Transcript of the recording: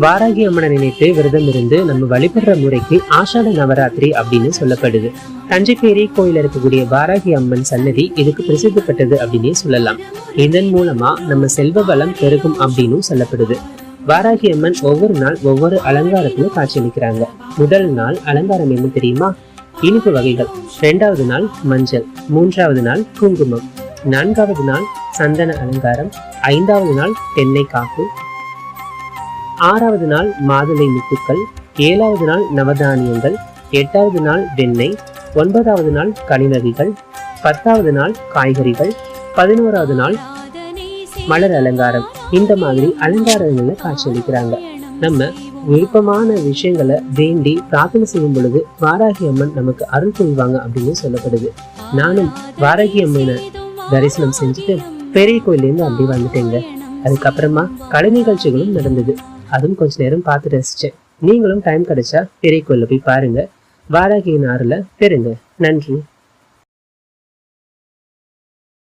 வாராகி அம்மனை நினைத்து விரதம் இருந்து நம்ம வழிபடுற முறைக்கு ஆஷாட நவராத்திரி அப்படின்னு சொல்லப்படுது. தஞ்சை பெரிய கோயில இருக்கக்கூடிய வாராகி அம்மன் சன்னதி இதுக்கு பிரசித்தி பெற்றது அப்படின்னே சொல்லலாம். இதன் மூலமா நம்ம செல்வ வளம் பெருகும் அப்படின்னு சொல்லப்படுது. வாராகி அம்மன் ஒவ்வொரு நாள் ஒவ்வொரு அலங்காரத்திலும் காட்சியளிக்கிறாங்க. முதல் நாள் அலங்காரம் என்ன தெரியுமா? இனிப்பு வகைகள். 2வது நாள் மஞ்சள், 3வது நாள் குங்குமம், 4வது நாள் சந்தன அலங்காரம், 5வது நாள் தென்னை காப்பு, 6வது நாள் மாதுளை முத்துக்கள், 7வது நாள் நவதானியங்கள், 8வது நாள் வெண்ணெய், 9வது நாள் கனிவகைகள், 10வது நாள் காய்கறிகள், 11வது நாள் மலர் அலங்காரம். இந்த மாதிரி அலங்காரங்களை காட்சியளிக்கிறாங்க. நம்ம விருப்பமான விஷயங்களை வேண்டி பிரார்த்தனை செய்யும் பொழுது வாராகி அம்மன் நமக்கு அருள் புரிவாங்க அப்படின்னு சொல்லப்படுது. நானும் வாராகி அம்மனை தரிசனம் செஞ்சுட்டு பெரிய கோயிலேருந்து அப்படி வந்துட்டேங்க. அதுக்கப்புறமா கலை நிகழ்ச்சிகளும் நடந்தது. அதுவும் கொஞ்ச நேரம் பார்த்து ரசிச்சேன். நீங்களும் டைம் கிடைச்சா பெரிய கோயில போய் பாருங்க. வாராகியின் அருளை பெறுங்க. நன்றி.